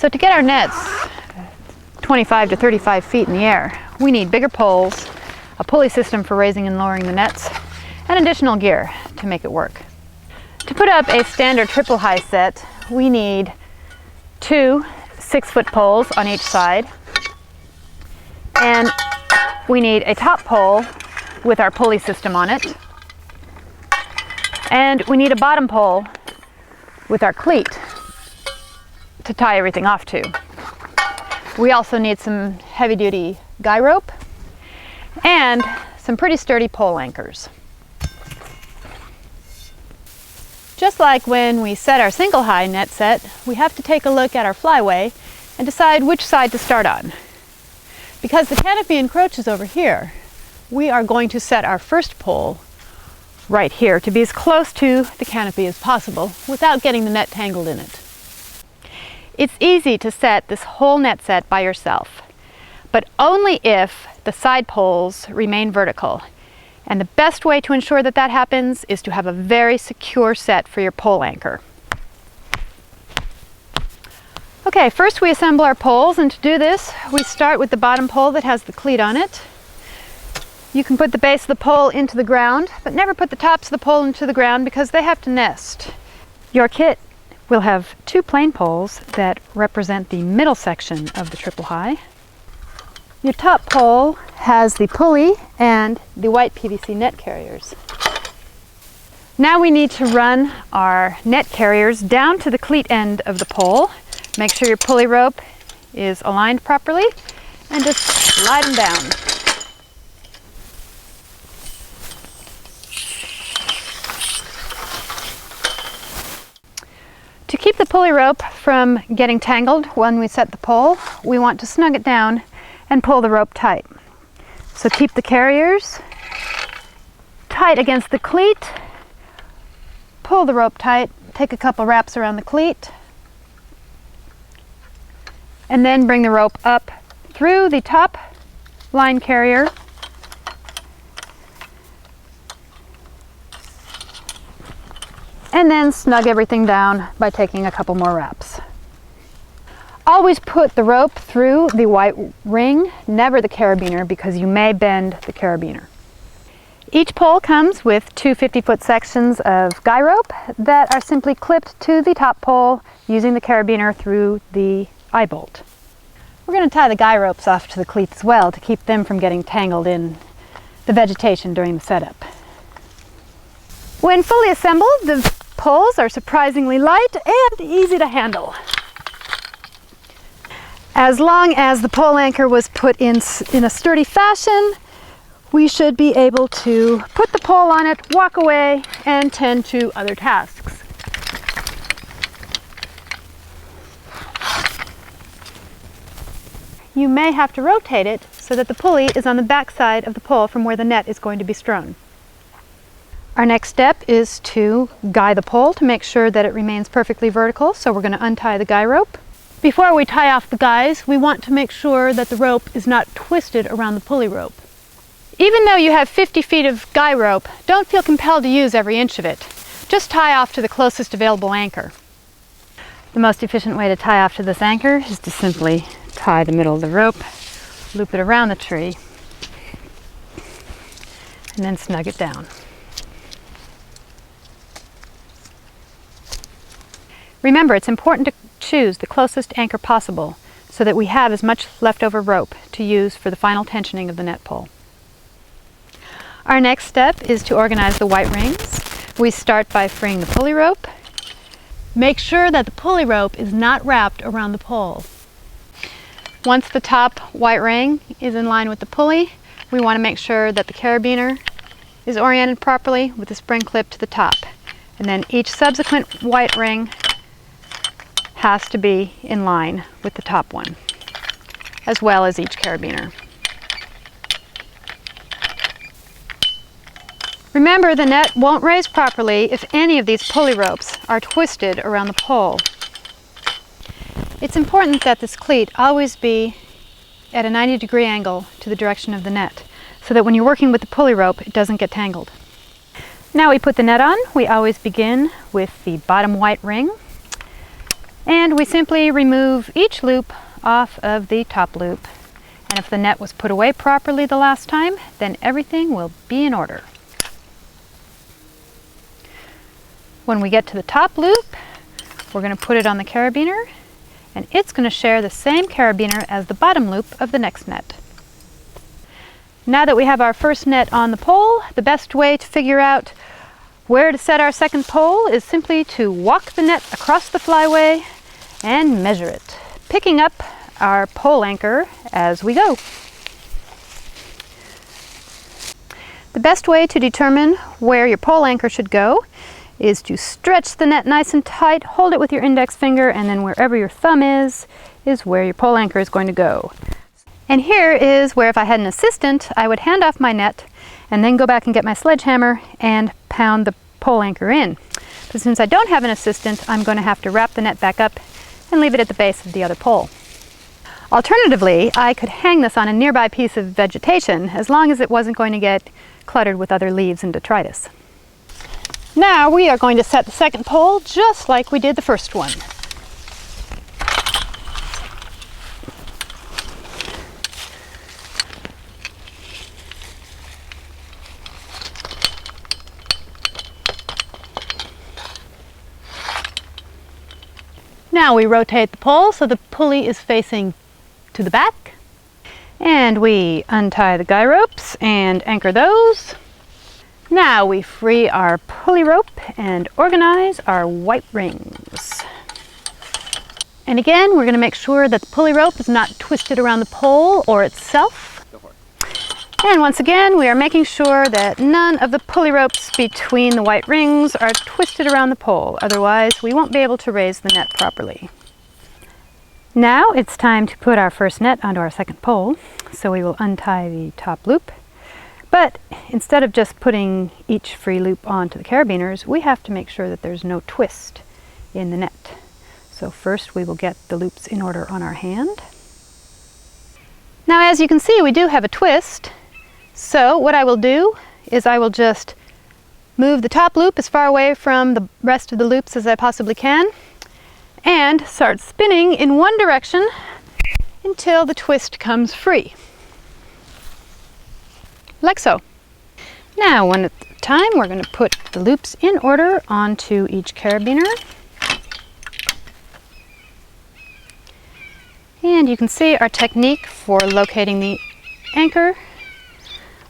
So to get our nets 25 to 35 feet in the air, we need bigger poles, a pulley system for raising and lowering the nets, and additional gear to make it work. To put up a standard triple high set, we need 2 6-foot poles on each side, and we need a top pole with our pulley system on it, and we need a bottom pole with our cleat to tie everything off to. We also need some heavy-duty guy rope and some pretty sturdy pole anchors. Just like when we set our single high net set, we have to take a look at our flyway and decide which side to start on. Because the canopy encroaches over here, we are going to set our first pole right here to be as close to the canopy as possible without getting the net tangled in it. It's easy to set this whole net set by yourself, but only if the side poles remain vertical. And the best way to ensure that that happens is to have a very secure set for your pole anchor. Okay, first we assemble our poles, and to do this, we start with the bottom pole that has the cleat on it. You can put the base of the pole into the ground, but never put the tops of the pole into the ground because they have to nest. Your kit will have 2 plain poles that represent the middle section of the triple high. Your top pole has the pulley and the white PVC net carriers. Now we need to run our net carriers down to the cleat end of the pole. Make sure your pulley rope is aligned properly and just slide them down. To keep the pulley rope from getting tangled when we set the pole, we want to snug it down and pull the rope tight. So keep the carriers tight against the cleat, pull the rope tight, take a couple wraps around the cleat, and then bring the rope up through the top line carrier and then snug everything down by taking a couple more wraps. Always put the rope through the white ring, never the carabiner, because you may bend the carabiner. Each pole comes with 2 50-foot sections of guy rope that are simply clipped to the top pole using the carabiner through the eye bolt. We're going to tie the guy ropes off to the cleats as well to keep them from getting tangled in the vegetation during the setup. When fully assembled, the poles are surprisingly light and easy to handle. As long as the pole anchor was put in a sturdy fashion, we should be able to put the pole on it, walk away, and tend to other tasks. You may have to rotate it so that the pulley is on the back side of the pole from where the net is going to be strewn. Our next step is to guy the pole to make sure that it remains perfectly vertical, so we're going to untie the guy rope. Before we tie off the guys, we want to make sure that the rope is not twisted around the pulley rope. Even though you have 50 feet of guy rope, don't feel compelled to use every inch of it. Just tie off to the closest available anchor. The most efficient way to tie off to this anchor is to simply tie the middle of the rope, loop it around the tree, and then snug it down. Remember, it's important to choose the closest anchor possible so that we have as much leftover rope to use for the final tensioning of the net pole. Our next step is to organize the white rings. We start by freeing the pulley rope. Make sure that the pulley rope is not wrapped around the pole. Once the top white ring is in line with the pulley, we want to make sure that the carabiner is oriented properly with the spring clip to the top. And then each subsequent white ring has to be in line with the top one, as well as each carabiner. Remember, the net won't raise properly if any of these pulley ropes are twisted around the pole. It's important that this cleat always be at a 90-degree angle to the direction of the net, so that when you're working with the pulley rope, it doesn't get tangled. Now we put the net on. We always begin with the bottom white ring. And we simply remove each loop off of the top loop. And if the net was put away properly the last time, then everything will be in order. When we get to the top loop, we're going to put it on the carabiner, and it's going to share the same carabiner as the bottom loop of the next net. Now that we have our first net on the pole, the best way to figure out where to set our second pole is simply to walk the net across the flyway and measure it, picking up our pole anchor as we go. The best way to determine where your pole anchor should go is to stretch the net nice and tight, hold it with your index finger, and then wherever your thumb is where your pole anchor is going to go. And here is where, if I had an assistant, I would hand off my net and then go back and get my sledgehammer and pound the pole anchor in. But since I don't have an assistant, I'm going to have to wrap the net back up and leave it at the base of the other pole. Alternatively, I could hang this on a nearby piece of vegetation as long as it wasn't going to get cluttered with other leaves and detritus. Now we are going to set the second pole just like we did the first one. Now we rotate the pole so the pulley is facing to the back, and we untie the guy ropes and anchor those. Now we free our pulley rope and organize our white rings. And again, we're going to make sure that the pulley rope is not twisted around the pole or itself. And once again, we are making sure that none of the pulley ropes between the white rings are twisted around the pole. Otherwise, we won't be able to raise the net properly. Now it's time to put our first net onto our second pole. So we will untie the top loop. But instead of just putting each free loop onto the carabiners, we have to make sure that there's no twist in the net. So first we will get the loops in order on our hand. Now as you can see, we do have a twist. So what I will do is I will just move the top loop as far away from the rest of the loops as I possibly can and start spinning in one direction until the twist comes free. Like so. Now, one at a time, we're going to put the loops in order onto each carabiner. And you can see our technique for locating the anchor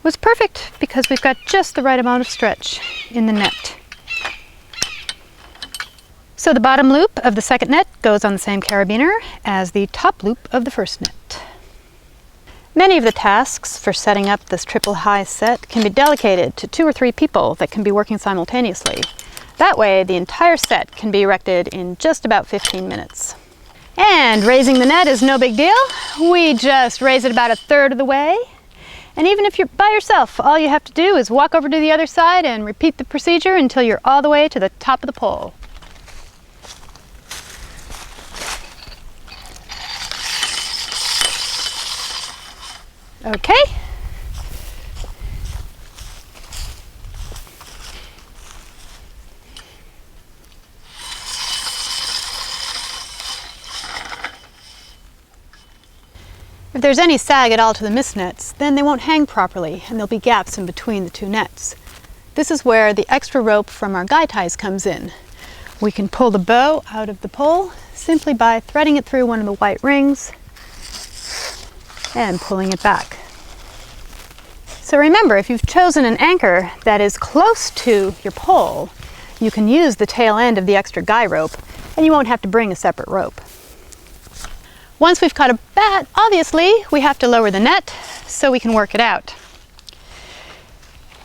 was perfect because we've got just the right amount of stretch in the net. So the bottom loop of the second net goes on the same carabiner as the top loop of the first net. Many of the tasks for setting up this triple high set can be delegated to 2 or 3 people that can be working simultaneously. That way, the entire set can be erected in just about 15 minutes. And raising the net is no big deal. We just raise it about 1/3 of the way. And even if you're by yourself, all you have to do is walk over to the other side and repeat the procedure until you're all the way to the top of the pole. Okay. If there's any sag at all to the mist nets, then they won't hang properly and there'll be gaps in between the 2 nets. This is where the extra rope from our guy ties comes in. We can pull the bow out of the pole simply by threading it through one of the white rings and pulling it back. So remember, if you've chosen an anchor that is close to your pole, you can use the tail end of the extra guy rope and you won't have to bring a separate rope. Once we've caught a bat, obviously we have to lower the net so we can work it out.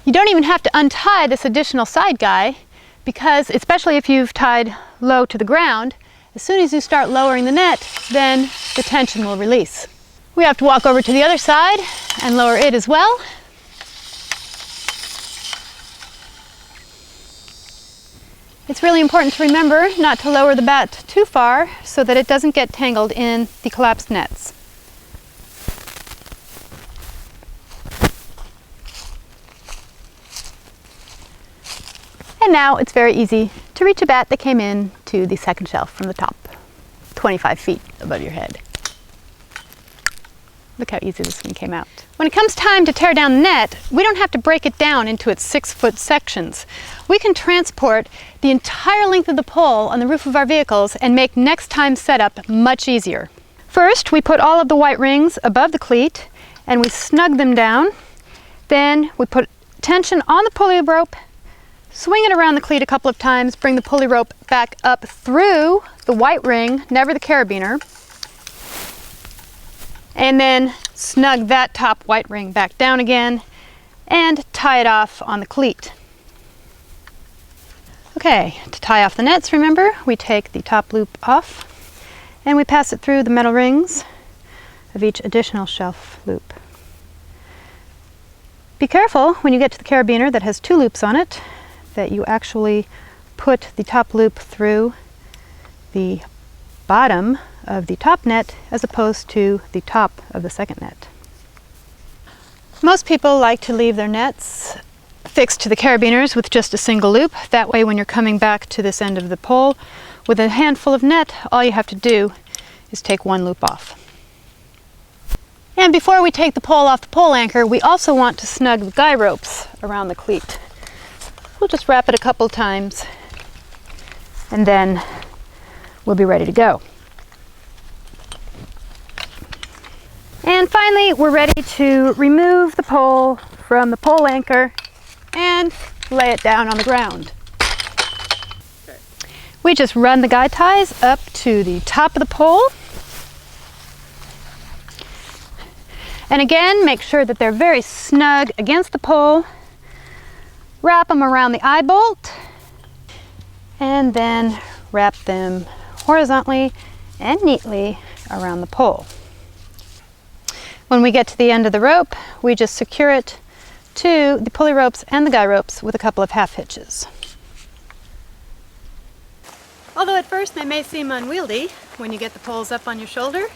You don't even have to untie this additional side guy because, especially if you've tied low to the ground, as soon as you start lowering the net, then the tension will release. We have to walk over to the other side and lower it as well. It's really important to remember not to lower the bat too far so that it doesn't get tangled in the collapsed nets. And now it's very easy to reach a bat that came in to the second shelf from the top. 25 feet above your head. Look how easy this one came out. When it comes time to tear down the net, we don't have to break it down into its 6-foot sections. We can transport the entire length of the pole on the roof of our vehicles and make next time's setup much easier. First, we put all of the white rings above the cleat and we snug them down. Then we put tension on the pulley rope, swing it around the cleat a couple of times, bring the pulley rope back up through the white ring, never the carabiner, and then snug that top white ring back down again and tie it off on the cleat. Okay, to tie off the nets, remember, we take the top loop off and we pass it through the metal rings of each additional shelf loop. Be careful when you get to the carabiner that has 2 loops on it that you actually put the top loop through the bottom of the top net as opposed to the top of the second net. Most people like to leave their nets fixed to the carabiners with just a single loop. That way when you're coming back to this end of the pole with a handful of net, all you have to do is take 1 loop off. And before we take the pole off the pole anchor, we also want to snug the guy ropes around the cleat. We'll just wrap it a couple times and then we'll be ready to go. And finally, we're ready to remove the pole from the pole anchor and lay it down on the ground. We just run the guy ties up to the top of the pole. And again, make sure that they're very snug against the pole. Wrap them around the eye bolt and then wrap them horizontally and neatly around the pole. When we get to the end of the rope, we just secure it to the pulley ropes and the guy ropes with a couple of half hitches. Although at first they may seem unwieldy, when you get the poles up on your shoulder,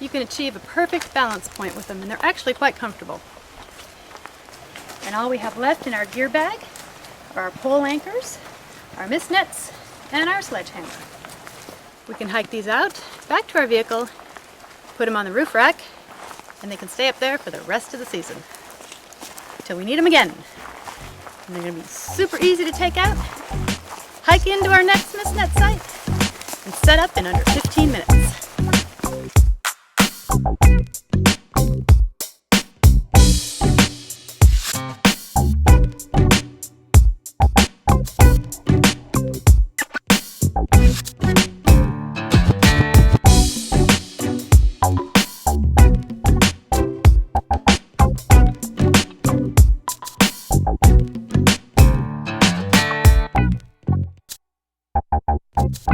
you can achieve a perfect balance point with them, and they're actually quite comfortable. And all we have left in our gear bag are our pole anchors, our mist nets, and our sledgehammer. We can hike these out back to our vehicle, put them on the roof rack, and they can stay up there for the rest of the season till we need them again. And they're going to be super easy to take out, hike into our next mist net site, and set up in under 15 minutes.